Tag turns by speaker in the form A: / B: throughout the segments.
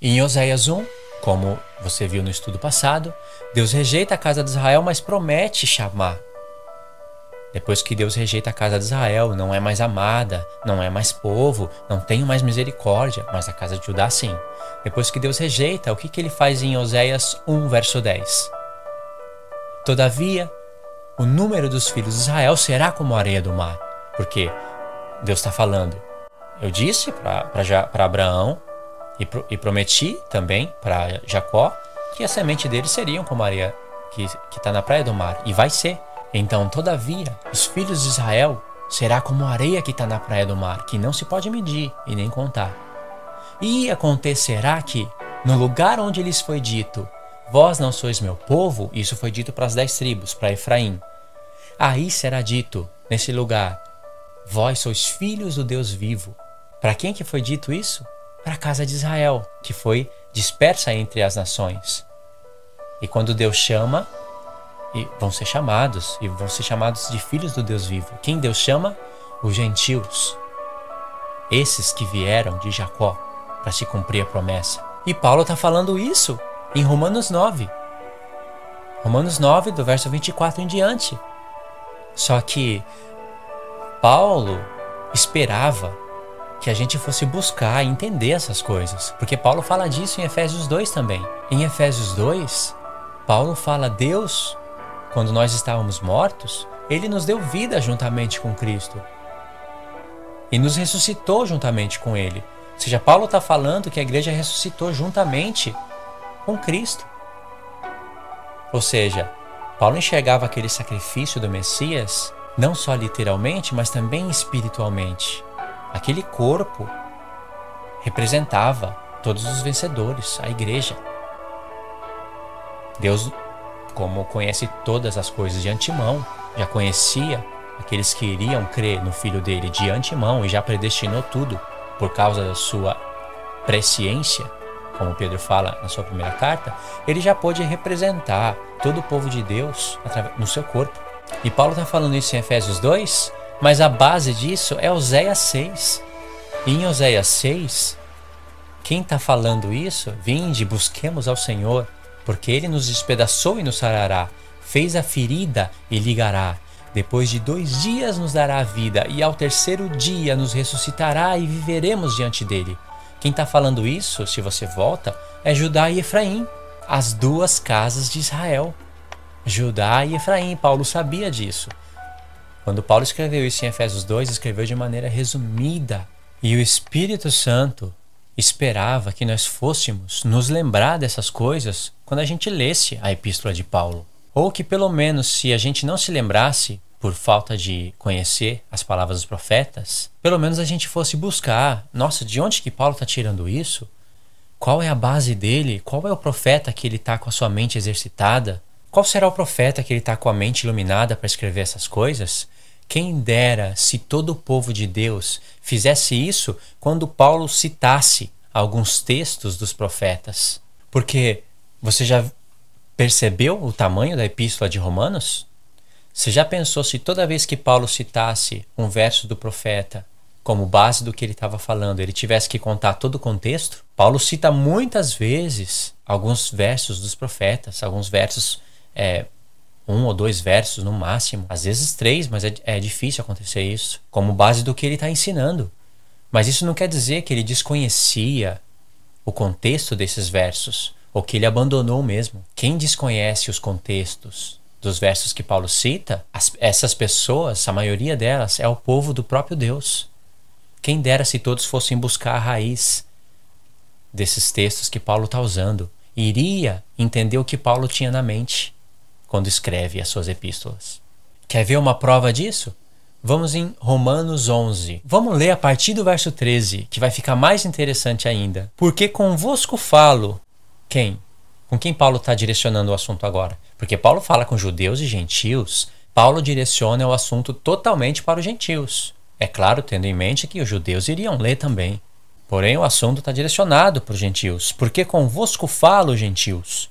A: Em Oséias 1, como você viu no estudo passado, Deus rejeita a casa de Israel, mas promete chamar. Depois que Deus rejeita a casa de Israel, não é mais amada, não é mais povo, não tem mais misericórdia, mas a casa de Judá sim. Depois que Deus rejeita, o que ele faz em Oséias 1, verso 10? Todavia, o número dos filhos de Israel será como a areia do mar. Porque Deus está falando, eu disse para Abraão e prometi também para Jacó que a semente deles seriam como a areia que está na praia do mar, e vai ser. Então, todavia, os filhos de Israel será como a areia que está na praia do mar, que não se pode medir e nem contar. E acontecerá que, no lugar onde lhes foi dito, vós não sois meu povo, isso foi dito para as 10 tribos, para Efraim. Aí será dito, nesse lugar, vós sois filhos do Deus vivo. Para quem que foi dito isso? Para a casa de Israel, que foi dispersa entre as nações. E quando Deus chama, e vão ser chamados de filhos do Deus vivo. Quem Deus chama? Os gentios. Esses que vieram de Jacó para se cumprir a promessa. E Paulo está falando isso em Romanos 9. Romanos 9, do verso 24 em diante. Só que Paulo esperava que a gente fosse buscar e entender essas coisas. Porque Paulo fala disso em Efésios 2 também. Em Efésios 2, Paulo fala, Deus, quando nós estávamos mortos, Ele nos deu vida juntamente com Cristo. E nos ressuscitou juntamente com Ele. Ou seja, Paulo está falando que a igreja ressuscitou juntamente com Cristo. Ou seja, Paulo enxergava aquele sacrifício do Messias, não só literalmente, mas também espiritualmente. Aquele corpo representava todos os vencedores, a igreja. Deus, como conhece todas as coisas de antemão, já conhecia aqueles que iriam crer no Filho dele de antemão e já predestinou tudo por causa da sua presciência, como Pedro fala na sua primeira carta. Ele já pôde representar todo o povo de Deus no seu corpo. E Paulo está falando isso em Efésios 2, mas a base disso é Oséias 6. E em Oséias 6, quem está falando isso? Vinde, busquemos ao Senhor, porque Ele nos despedaçou e nos sarará, fez a ferida e ligará. Depois de 2 dias nos dará a vida, e ao 3º dia nos ressuscitará e viveremos diante dele. Quem está falando isso, se você volta, é Judá e Efraim, as 2 casas de Israel. Judá e Efraim, Paulo sabia disso. Quando Paulo escreveu isso em Efésios 2, escreveu de maneira resumida. E o Espírito Santo esperava que nós fôssemos nos lembrar dessas coisas quando a gente lesse a epístola de Paulo. Ou que pelo menos, se a gente não se lembrasse, por falta de conhecer as palavras dos profetas, pelo menos a gente fosse buscar, nossa, de onde que Paulo está tirando isso? Qual é a base dele? Qual é o profeta que ele está com a sua mente exercitada? Qual será o profeta que ele está com a mente iluminada para escrever essas coisas? Quem dera se todo o povo de Deus fizesse isso quando Paulo citasse alguns textos dos profetas. Porque você já percebeu o tamanho da epístola de Romanos? Você já pensou se toda vez que Paulo citasse um verso do profeta como base do que ele estava falando, ele tivesse que contar todo o contexto? Paulo cita muitas vezes alguns versos dos profetas, alguns versos, 1 ou 2 versos no máximo, às vezes 3, mas é difícil acontecer isso, como base do que ele está ensinando. Mas isso não quer dizer que ele desconhecia o contexto desses versos, ou que ele abandonou mesmo. Quem desconhece os contextos dos versos que Paulo cita, essas pessoas, a maioria delas, é o povo do próprio Deus. Quem dera se todos fossem buscar a raiz desses textos que Paulo está usando, iria entender o que Paulo tinha na mente quando escreve as suas epístolas. Quer ver uma prova disso? Vamos em Romanos 11. Vamos ler a partir do verso 13, que vai ficar mais interessante ainda. Porque convosco falo. Quem? Com quem Paulo está direcionando o assunto agora? Porque Paulo fala com judeus e gentios. Paulo direciona o assunto totalmente para os gentios. É claro, tendo em mente que os judeus iriam ler também. Porém, o assunto está direcionado para os gentios. Porque convosco falo, gentios,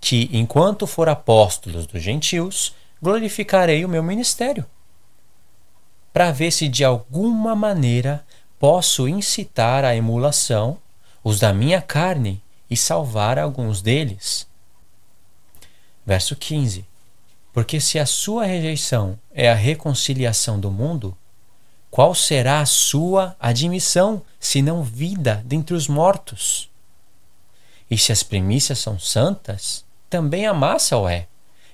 A: que enquanto for apóstolos dos gentios, glorificarei o meu ministério, para ver se de alguma maneira posso incitar à emulação os da minha carne e salvar alguns deles. Verso 15. Porque se a sua rejeição é a reconciliação do mundo, qual será a sua admissão, senão vida dentre os mortos? E se as primícias são santas, também a massa o é.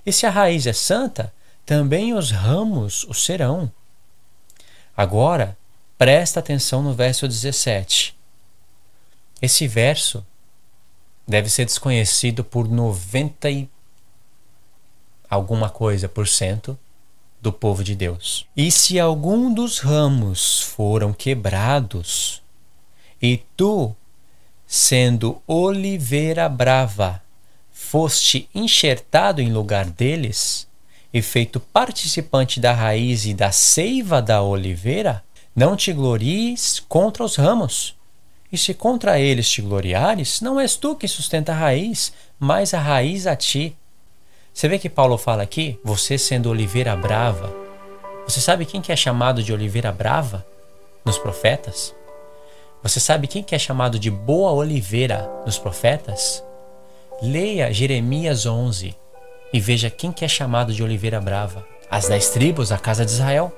A: E se a raiz é santa, também os ramos o serão. Agora, presta atenção no verso 17. Esse verso deve ser desconhecido por 90 e alguma coisa por cento do povo de Deus. E se algum dos ramos foram quebrados, e tu, sendo oliveira brava, foste enxertado em lugar deles, e feito participante da raiz e da seiva da oliveira, não te glories contra os ramos. E se contra eles te gloriares, não és tu que sustenta a raiz, mas a raiz a ti. Você vê que Paulo fala aqui, você sendo oliveira brava. Você sabe quem que é chamado de oliveira brava nos profetas? Você sabe quem que é chamado de boa oliveira nos profetas? Leia Jeremias 11 e veja quem que é chamado de oliveira brava. As 10 tribos, a casa de Israel.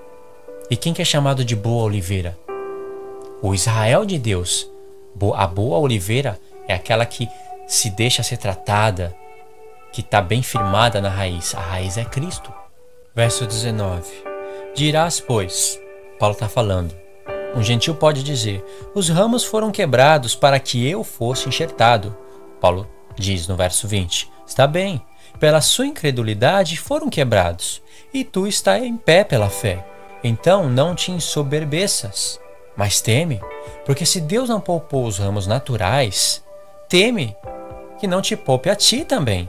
A: E quem que é chamado de boa oliveira? O Israel de Deus. A boa oliveira é aquela que se deixa ser tratada, que está bem firmada na raiz. A raiz é Cristo. Verso 19. Dirás, pois, Paulo está falando, um gentil pode dizer, os ramos foram quebrados para que eu fosse enxertado. Paulo diz no verso 20, está bem, pela sua incredulidade foram quebrados, e tu está em pé pela fé. Então não te ensoberbeças, mas teme, porque se Deus não poupou os ramos naturais, teme que não te poupe a ti também.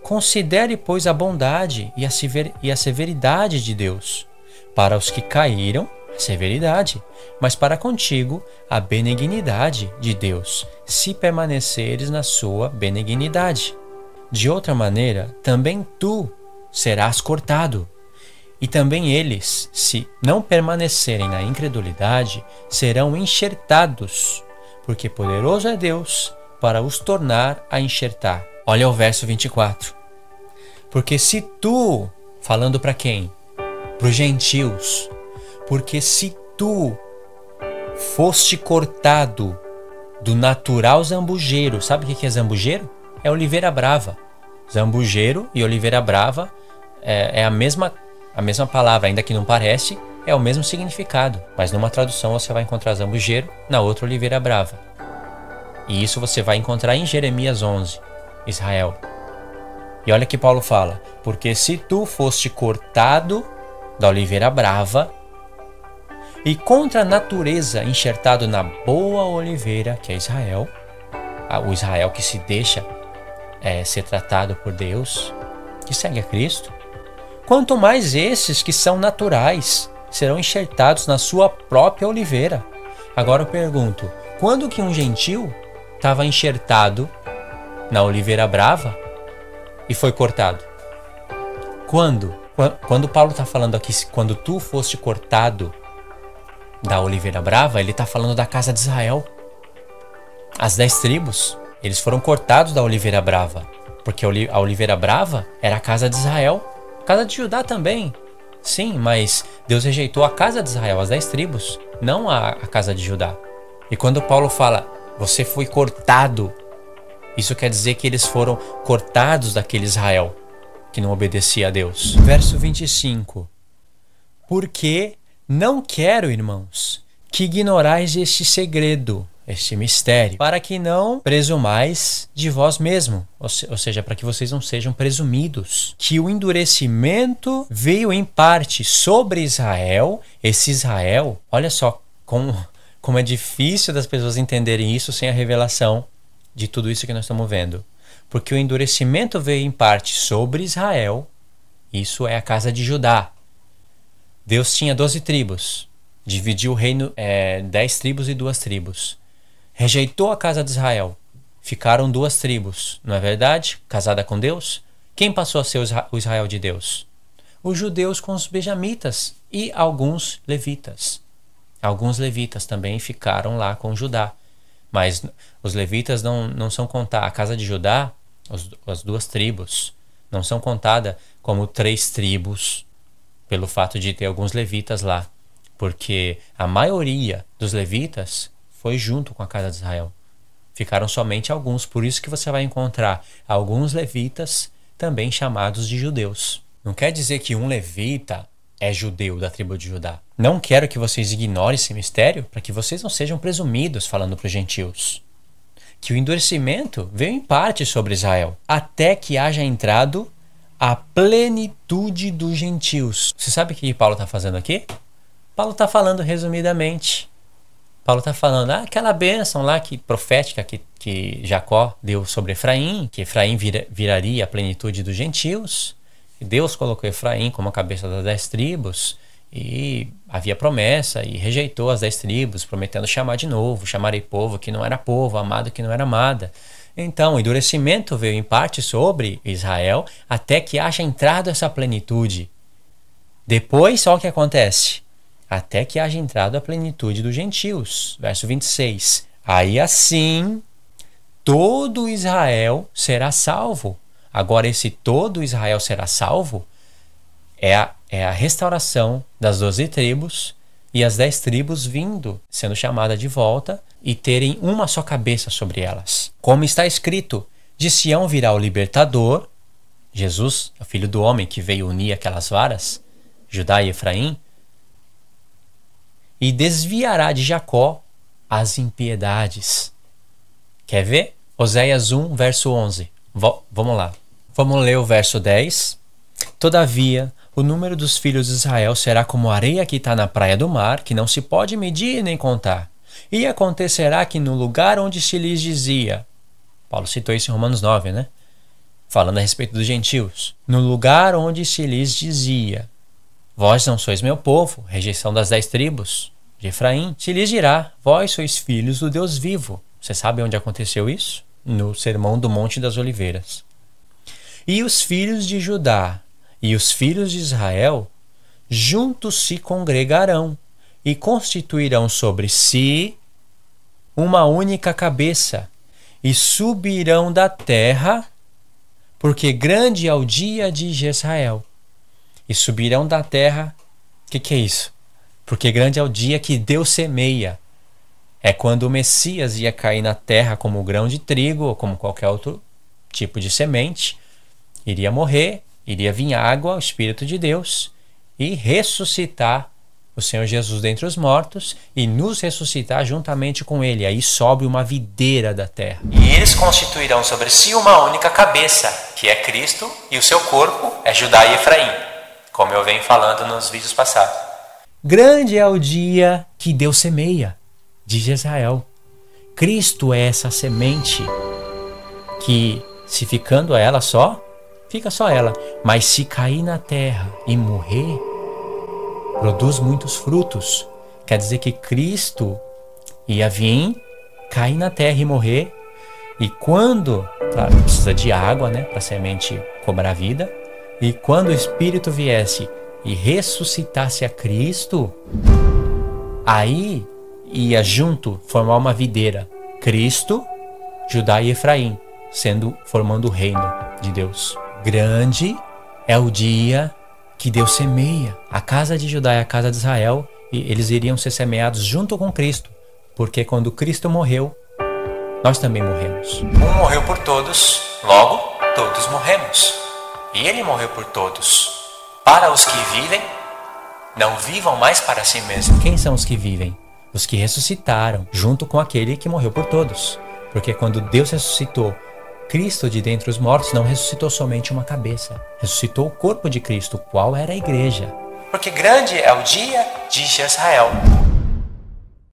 A: Considere, pois, a bondade e a severidade de Deus. Para os que caíram, a severidade, mas para contigo, a benignidade de Deus, se permaneceres na sua benignidade. De outra maneira, também tu serás cortado. E também eles, se não permanecerem na incredulidade, serão enxertados, porque poderoso é Deus para os tornar a enxertar. Olha o verso 24. Porque se tu, falando para quem? Para os gentios. Porque se tu foste cortado do natural zambujeiro, sabe o que é zambujeiro? É oliveira brava. Zambujeiro e oliveira brava é a mesma palavra, ainda que não parece, é o mesmo significado. Mas numa tradução você vai encontrar zambujeiro, na outra oliveira brava. E isso você vai encontrar em Jeremias 11. Israel. E olha que Paulo fala, porque se tu foste cortado da oliveira brava e contra a natureza enxertado na boa oliveira, que é Israel, o Israel que se deixa ser tratado por Deus, que segue a Cristo, quanto mais esses que são naturais serão enxertados na sua própria oliveira. Agora eu pergunto, quando que um gentil estava enxertado na oliveira brava e foi cortado? Quando? Quando Paulo está falando aqui, quando tu foste cortado da oliveira brava, ele está falando da casa de Israel. As 10 tribos, eles foram cortados da oliveira brava, porque a oliveira brava era a casa de Israel. A casa de Judá também, sim, mas Deus rejeitou a casa de Israel, as 10 tribos, não a casa de Judá. E quando Paulo fala, você foi cortado, isso quer dizer que eles foram cortados daquele Israel que não obedecia a Deus. Verso 25. Porque não quero, irmãos, que ignorais este segredo, este mistério, para que não presumais de vós mesmo, ou seja, para que vocês não sejam presumidos, que o endurecimento veio em parte sobre Israel. Esse Israel, olha só como é difícil das pessoas entenderem isso sem a revelação de tudo isso que nós estamos vendo. Porque o endurecimento veio em parte sobre Israel, isso é a casa de Judá. Deus tinha 12 tribos, dividiu o reino 10 tribos e 2 tribos. Rejeitou a casa de Israel, ficaram 2 tribos, não é verdade? Casada com Deus. Quem passou a ser o Israel de Deus? Os judeus com os benjamitas e alguns levitas. Alguns levitas também ficaram lá com Judá. Mas os levitas não são contados. A casa de Judá, as 2 tribos, não são contadas como 3 tribos, pelo fato de ter alguns levitas lá. Porque a maioria dos levitas foi junto com a casa de Israel. Ficaram somente alguns. Por isso que você vai encontrar alguns levitas também chamados de judeus. Não quer dizer que um levita é judeu da tribo de Judá. Não quero que vocês ignorem esse mistério para que vocês não sejam presumidos falando para os gentios. Que o endurecimento veio em parte sobre Israel, até que haja entrado a plenitude dos gentios. Você sabe o que Paulo está fazendo aqui? Paulo está falando resumidamente. Paulo está falando aquela bênção lá profética que Jacó deu sobre Efraim, que Efraim viraria a plenitude dos gentios. Deus colocou Efraim como a cabeça das 10 tribos e havia promessa e rejeitou as 10 tribos, prometendo chamar de novo, chamarei povo que não era povo, amado que não era amada. Então, o endurecimento veio em parte sobre Israel até que haja entrado essa plenitude. Depois, só o que acontece? Até que haja entrado a plenitude dos gentios. Verso 26. Aí assim, todo Israel será salvo. Agora, esse todo Israel será salvo é a restauração das 12 tribos e as 10 tribos sendo chamadas de volta e terem uma só cabeça sobre elas. Como está escrito, de Sião virá o libertador, Jesus, o filho do homem que veio unir aquelas varas, Judá e Efraim, e desviará de Jacó as impiedades. Quer ver? Oséias 1, verso 11. Vamos lá. Vamos ler o verso 10. Todavia, o número dos filhos de Israel será como a areia que está na praia do mar, que não se pode medir nem contar. E acontecerá que no lugar onde se lhes dizia, Paulo citou isso em Romanos 9, né? Falando a respeito dos gentios. No lugar onde se lhes dizia, vós não sois meu povo, rejeição das 10 tribos de Efraim, se lhes dirá, vós sois filhos do Deus vivo. Você sabe onde aconteceu isso? No Sermão do Monte das Oliveiras. E os filhos de Judá e os filhos de Israel juntos se congregarão e constituirão sobre si uma única cabeça e subirão da terra, porque grande é o dia de Jezreel. E subirão da terra, o que é isso? Porque grande é o dia que Deus semeia. É quando o Messias ia cair na terra como grão de trigo ou como qualquer outro tipo de semente, iria morrer, iria vir água, o Espírito de Deus, e ressuscitar o Senhor Jesus dentre os mortos e nos ressuscitar juntamente com Ele. Aí sobe uma videira da terra. E eles constituirão sobre si uma única cabeça, que é Cristo, e o seu corpo é Judá e Efraim, como eu venho falando nos vídeos passados. Grande é o dia que Deus semeia, diz Israel. Cristo é essa semente que, se ficando ela só, fica só ela. Mas se cair na terra e morrer, produz muitos frutos. Quer dizer que Cristo ia vir, cair na terra e morrer. E quando, claro, precisa de água, né, para a semente cobrar vida. E quando o Espírito viesse e ressuscitasse a Cristo, aí ia junto formar uma videira. Cristo, Judá e Efraim, formando o reino de Deus. Grande é o dia que Deus semeia a casa de Judá e a casa de Israel, e eles iriam ser semeados junto com Cristo, porque quando Cristo morreu, nós também morremos. Um morreu por todos, logo todos morremos. E ele morreu por todos. Para os que vivem, não vivam mais para si mesmos. Quem são os que vivem? Os que ressuscitaram, junto com aquele que morreu por todos. Porque quando Deus ressuscitou Cristo de dentre os mortos, não ressuscitou somente uma cabeça. Ressuscitou o corpo de Cristo, qual era a igreja. Porque grande é o dia de Jezreel.